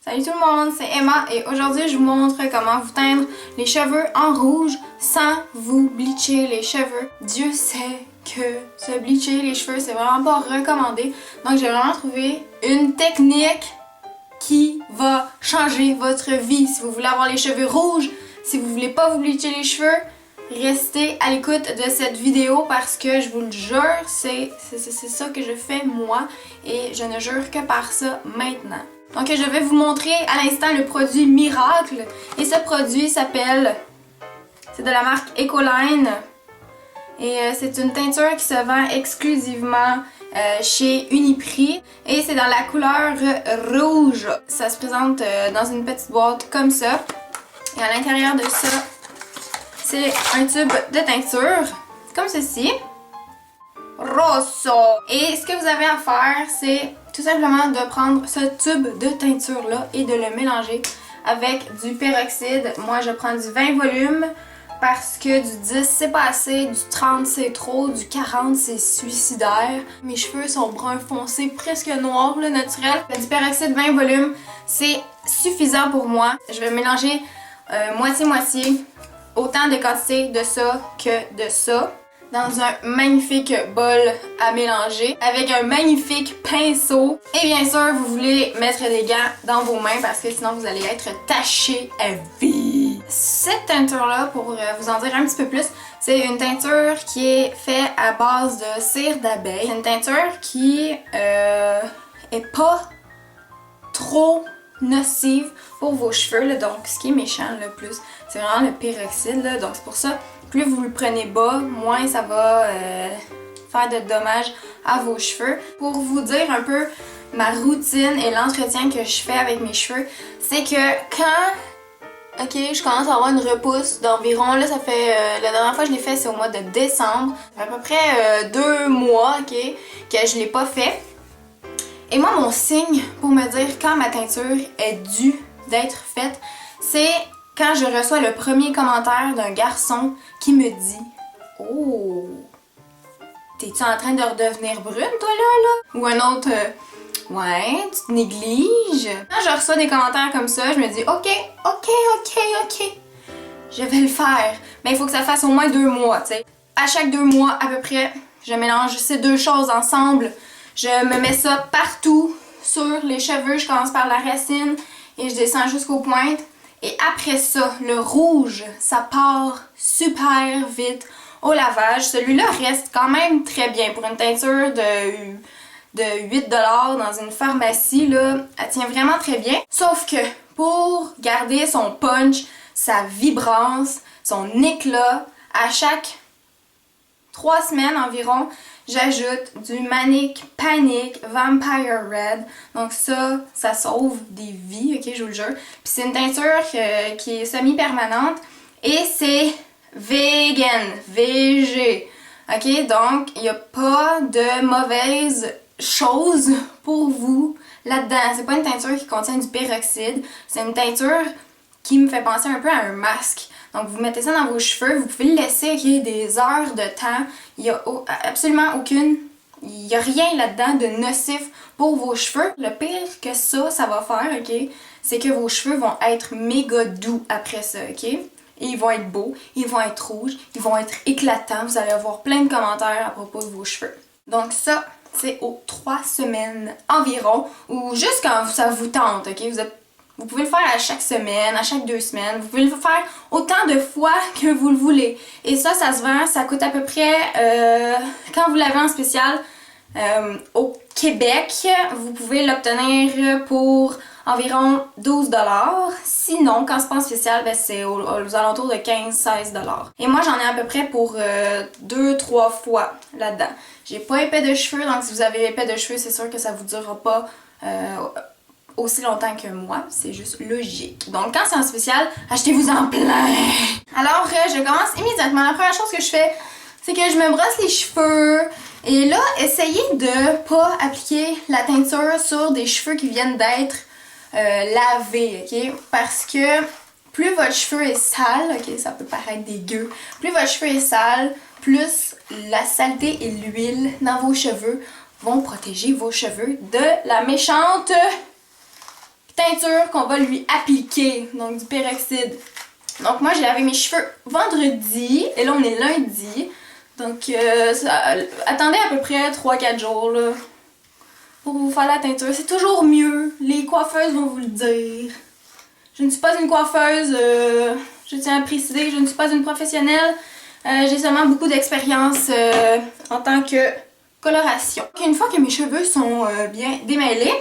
Salut tout le monde, c'est Emma et aujourd'hui je vous montre comment vous teindre les cheveux en rouge sans vous bleacher les cheveux. Dieu sait que se bleacher les cheveux c'est vraiment pas recommandé. Donc j'ai vraiment trouvé une technique qui va changer votre vie. Si vous voulez avoir les cheveux rouges, si vous voulez pas vous bleacher les cheveux, restez à l'écoute de cette vidéo parce que je vous le jure, c'est ça que je fais moi et je ne jure que par ça maintenant. Donc je vais vous montrer à l'instant le produit Miracle et ce produit s'appelle, c'est de la marque Ecoline et c'est une teinture qui se vend exclusivement chez Uniprix et c'est dans la couleur rouge. Ça se présente dans une petite boîte comme ça et à l'intérieur de ça, c'est un tube de teinture comme ceci. Rosso! Et ce que vous avez à faire, c'est tout simplement de prendre ce tube de teinture là et de le mélanger avec du peroxyde. Moi je prends du 20 volumes parce que du 10 c'est pas assez, du 30 c'est trop, du 40 c'est suicidaire. Mes cheveux sont brun foncé, presque noirs, là, naturel. Du peroxyde 20 volumes c'est suffisant pour moi. Je vais mélanger moitié-moitié, autant de quantité de ça que de ça, dans un magnifique bol à mélanger avec un magnifique pinceau. Et bien sûr, vous voulez mettre des gants dans vos mains parce que sinon vous allez être taché à vie. Cette teinture-là, pour vous en dire un petit peu plus, c'est une teinture qui est faite à base de cire d'abeille. C'est une teinture qui est pas trop nocive pour vos cheveux, là. Donc ce qui est méchant le plus, c'est vraiment le peroxyde, là. Donc c'est pour ça, plus vous le prenez bas, moins ça va faire de dommages à vos cheveux. Pour vous dire un peu ma routine et l'entretien que je fais avec mes cheveux, c'est que quand je commence à avoir une repousse d'environ, là ça fait, la dernière fois que je l'ai fait c'est au mois de décembre, ça fait à peu près 2 mois que je l'ai pas fait. Et moi, mon signe pour me dire quand ma teinture est due d'être faite, c'est quand je reçois le premier commentaire d'un garçon qui me dit « Oh, t'es-tu en train de redevenir brune, toi, là? » Ou un autre « Ouais, tu te négliges. » Quand je reçois des commentaires comme ça, je me dis « Ok, je vais le faire. » Mais il faut que ça fasse au moins 2 mois, tu sais. À chaque 2 mois, à peu près, je mélange ces deux choses ensemble. Je me mets ça partout sur les cheveux, je commence par la racine et je descends jusqu'aux pointes. Et après ça, le rouge, ça part super vite au lavage. Celui-là reste quand même très bien pour une teinture de 8$ dans une pharmacie, là. Elle tient vraiment très bien. Sauf que pour garder son punch, sa vibrance, son éclat, à chaque 3 semaines environ, j'ajoute du Manic Panic Vampire Red. Donc ça sauve des vies, ok, je vous le jure. Puis c'est une teinture qui est semi-permanente et c'est vegan, VG. Ok, donc il n'y a pas de mauvaises choses pour vous là-dedans. C'est pas une teinture qui contient du peroxyde, c'est une teinture qui me fait penser un peu à un masque. Donc vous mettez ça dans vos cheveux, vous pouvez le laisser des heures de temps. Il n'y a absolument il n'y a rien là-dedans de nocif pour vos cheveux. Le pire que ça va faire, ok, c'est que vos cheveux vont être méga doux après ça, ok? Et ils vont être beaux, ils vont être rouges, ils vont être éclatants. Vous allez avoir plein de commentaires à propos de vos cheveux. Donc ça, c'est aux 3 semaines environ, ou juste quand ça vous tente, ok? Vous pouvez le faire à chaque semaine, à chaque 2 semaines. Vous pouvez le faire autant de fois que vous le voulez. Et ça se vend, ça coûte à peu près, quand vous l'avez en spécial, au Québec, vous pouvez l'obtenir pour environ 12$. Sinon, quand c'est pas en spécial, ben c'est aux alentours de 15-16$. Et moi, j'en ai à peu près pour 2-3 fois là-dedans. J'ai pas épais de cheveux, donc si vous avez épais de cheveux, c'est sûr que ça vous durera pas aussi longtemps que moi, c'est juste logique. Donc quand c'est en spécial, achetez-vous en plein! Alors je commence immédiatement. La première chose que je fais, c'est que je me brosse les cheveux. Et là, essayez de pas appliquer la teinture sur des cheveux qui viennent d'être lavés, ok? Parce que plus votre cheveu est sale, ok, ça peut paraître dégueu, plus votre cheveu est sale, plus la saleté et l'huile dans vos cheveux vont protéger vos cheveux de la méchante teinture qu'on va lui appliquer, donc du peroxyde. Donc moi j'ai lavé mes cheveux vendredi et là on est lundi. Donc attendez à peu près 3-4 jours là, pour vous faire la teinture. C'est toujours mieux, les coiffeuses vont vous le dire. Je ne suis pas une coiffeuse, je tiens à préciser que je ne suis pas une professionnelle. J'ai seulement beaucoup d'expérience en tant que coloration. Une fois que mes cheveux sont bien démêlés,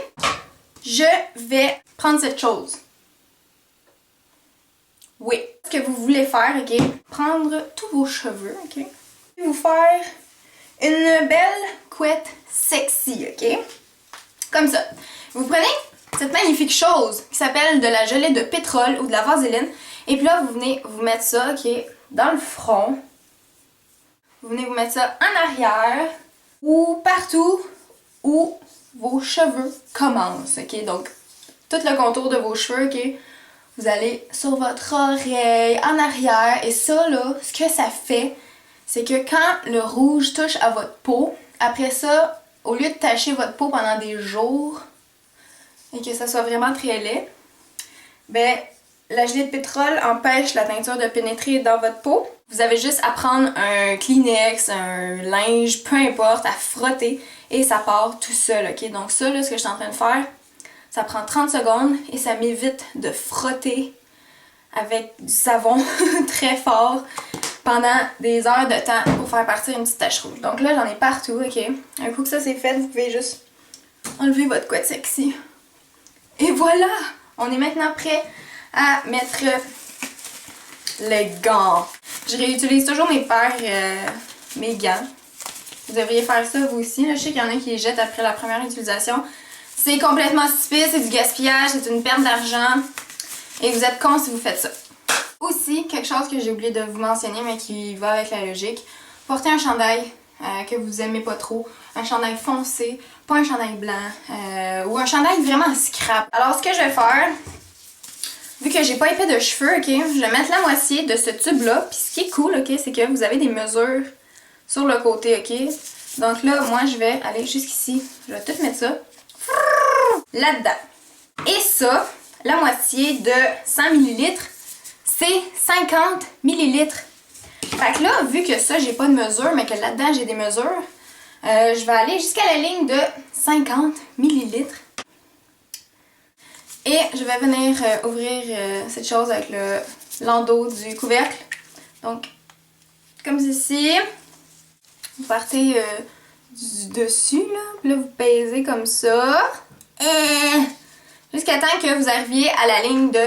je vais prendre cette chose. Oui, ce que vous voulez faire, ok? Prendre tous vos cheveux, ok? Et vous faire une belle couette sexy, ok? Comme ça. Vous prenez cette magnifique chose qui s'appelle de la gelée de pétrole ou de la vaseline. Et puis là, vous venez vous mettre ça, ok, dans le front. Vous venez vous mettre ça en arrière ou partout où vos cheveux commencent, ok? Donc, tout le contour de vos cheveux, ok? Vous allez sur votre oreille, en arrière. Et ça, là, ce que ça fait, c'est que quand le rouge touche à votre peau, après ça, au lieu de tacher votre peau pendant des jours et que ça soit vraiment très laid, ben, la gelée de pétrole empêche la teinture de pénétrer dans votre peau. Vous avez juste à prendre un Kleenex, un linge, peu importe, à frotter et ça part tout seul, ok? Donc ça, là, ce que je suis en train de faire, ça prend 30 secondes et ça m'évite de frotter avec du savon très fort pendant des heures de temps pour faire partir une petite tache rouge. Donc là, j'en ai partout, ok? Un coup que ça c'est fait, vous pouvez juste enlever votre couette sexy. Et voilà! On est maintenant prêt à mettre les gants. Je réutilise toujours mes paires, mes gants. Vous devriez faire ça vous aussi. Là, je sais qu'il y en a qui les jettent après la première utilisation. C'est complètement stupide, c'est du gaspillage, c'est une perte d'argent. Et vous êtes cons si vous faites ça. Aussi, quelque chose que j'ai oublié de vous mentionner, mais qui va avec la logique. Portez un chandail que vous aimez pas trop. Un chandail foncé, pas un chandail blanc. Ou un chandail vraiment scrap. Alors, ce que je vais faire, vu que j'ai pas épais de cheveux, ok, je vais mettre la moitié de ce tube-là. Puis ce qui est cool, ok, c'est que vous avez des mesures sur le côté, ok. Donc là, moi, je vais aller jusqu'ici. Je vais tout mettre ça là-dedans. Et ça, la moitié de 100 ml, c'est 50 ml. Fait que là, vu que ça, j'ai pas de mesure, mais que là-dedans, j'ai des mesures, je vais aller jusqu'à la ligne de 50 ml. Et je vais venir ouvrir cette chose avec l'endos du couvercle. Donc, comme ceci. Vous partez du dessus, là. Puis là, vous pèsez comme ça. Jusqu'à temps que vous arriviez à la ligne de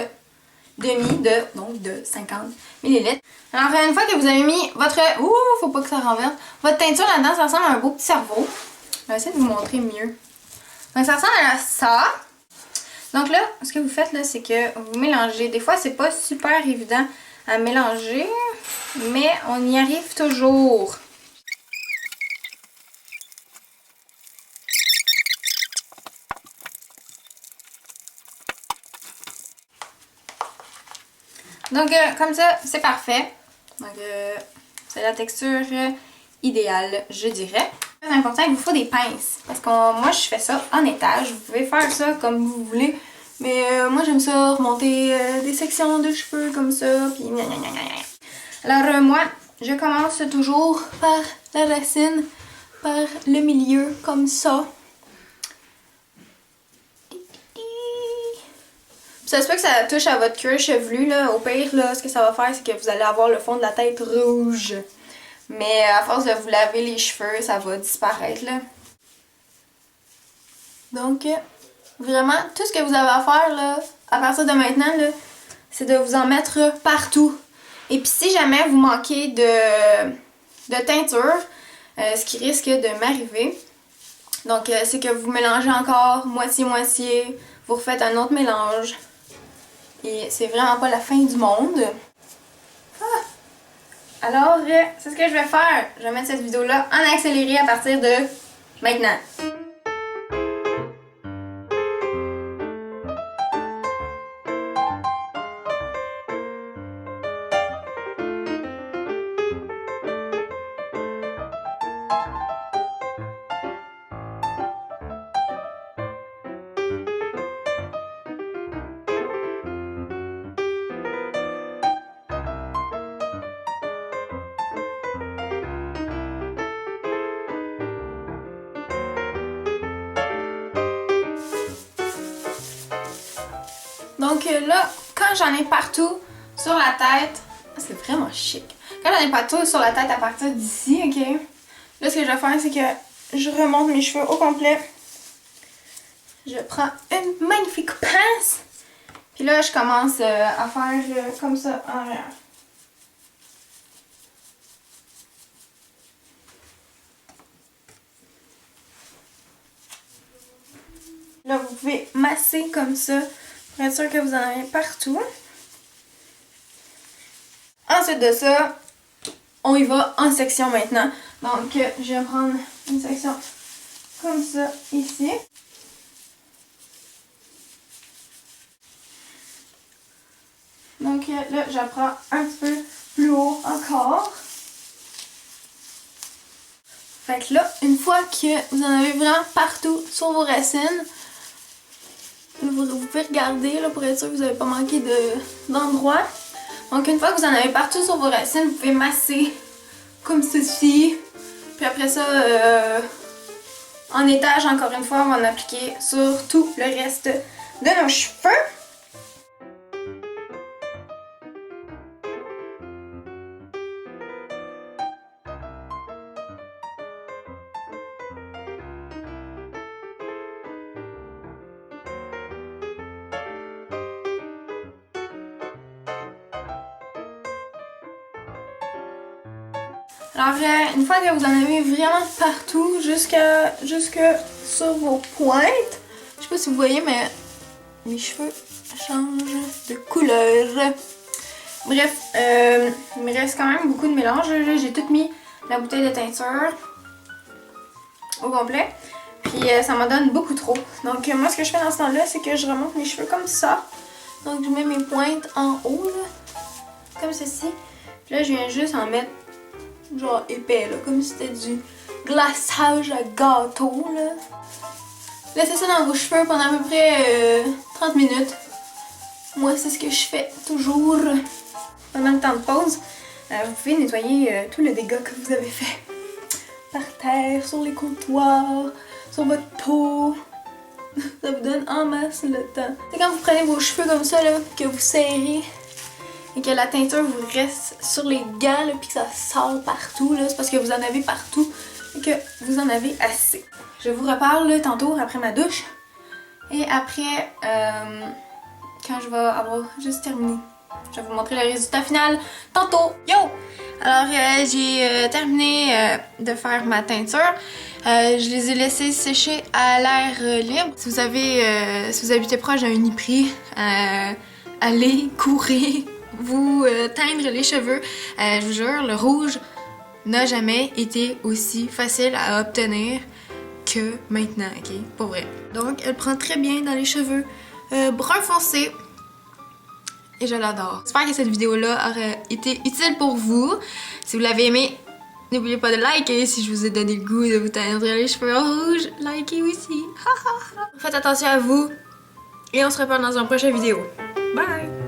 demi donc de 50 ml. Alors, une fois que vous avez mis votre... Ouh, faut pas que ça renverse. Votre teinture là-dedans, ça ressemble à un beau petit cerveau. Je vais essayer de vous montrer mieux. Donc, ça ressemble à ça. Donc là, ce que vous faites, là, c'est que vous mélangez. Des fois, c'est pas super évident à mélanger, mais on y arrive toujours. Donc, comme ça, c'est parfait. Donc, c'est la texture idéale, je dirais. C'est important, il vous faut des pinces. Parce que moi, je fais ça en étage. Vous pouvez faire ça comme vous voulez. Mais moi, j'aime ça remonter des sections de cheveux comme ça. Puis, gna gna gna gna. Alors, moi, je commence toujours par la racine, par le milieu, comme ça. Ça se peut que ça touche à votre cuir chevelu, là. Au pire, là, ce que ça va faire, c'est que vous allez avoir le fond de la tête rouge. Mais à force de vous laver les cheveux, ça va disparaître, là. Donc, vraiment, tout ce que vous avez à faire, là, à partir de maintenant, là, c'est de vous en mettre partout. Et puis, si jamais vous manquez de teinture, ce qui risque de m'arriver, donc, c'est que vous mélangez encore moitié-moitié, vous refaites un autre mélange. Et c'est vraiment pas la fin du monde. Alors, c'est ce que je vais faire. Je vais mettre cette vidéo-là en accéléré à partir de maintenant. Donc là, quand j'en ai partout sur la tête, c'est vraiment chic. Quand j'en ai partout sur la tête à partir d'ici, ok? Là, ce que je vais faire, c'est que je remonte mes cheveux au complet. Je prends une magnifique pince. Puis là, je commence à faire comme ça en arrière. Là, vous pouvez masser comme ça pour être sûr que vous en avez partout. Ensuite de ça, on y va en section maintenant. Donc, je vais prendre une section comme ça ici. Donc là, j'apprends un petit peu plus haut encore. Fait que là, une fois que vous en avez vraiment partout sur vos racines, vous pouvez regarder là, pour être sûr que vous n'avez pas manqué d'endroit. Donc une fois que vous en avez partout sur vos racines, vous pouvez masser comme ceci. Puis après ça, en étage, encore une fois, on va en appliquer sur tout le reste de nos cheveux. Alors, une fois que vous en avez vraiment partout, jusque sur vos pointes, je sais pas si vous voyez, mais mes cheveux changent de couleur. Bref, il me reste quand même beaucoup de mélange. J'ai tout mis la bouteille de teinture au complet. Puis ça m'en donne beaucoup trop. Donc moi, ce que je fais dans ce temps-là, c'est que je remonte mes cheveux comme ça. Donc je mets mes pointes en haut, là, comme ceci. Puis là, je viens juste en mettre genre épais, là, comme si c'était du glaçage à gâteau, là. Laissez ça dans vos cheveux pendant à peu près 30 minutes. Moi, c'est ce que je fais toujours pendant le temps de pause. Vous pouvez nettoyer tout le dégât que vous avez fait par terre, sur les comptoirs, sur votre peau. Ça vous donne en masse le temps. C'est quand vous prenez vos cheveux comme ça, là, que vous serrez et que la teinture vous reste sur les gants, là, puis que ça sort partout, là, c'est parce que vous en avez partout et que vous en avez assez. Je vous reparle là, tantôt après ma douche et après quand je vais avoir juste terminé. Je vais vous montrer le résultat final tantôt. Yo! Alors j'ai terminé de faire ma teinture. Je les ai laissés sécher à l'air libre. Si vous habitez proche d'un Uniprix, allez courir, vous teindre les cheveux. Je vous jure, le rouge n'a jamais été aussi facile à obtenir que maintenant, ok? Pour vrai. Donc elle prend très bien dans les cheveux brun foncé. Et je l'adore. J'espère que cette vidéo-là aurait été utile pour vous. Si vous l'avez aimé, n'oubliez pas de liker. Si je vous ai donné le goût de vous teindre les cheveux rouges, likez aussi. Faites attention à vous. Et on se reparle dans une prochaine vidéo. Bye!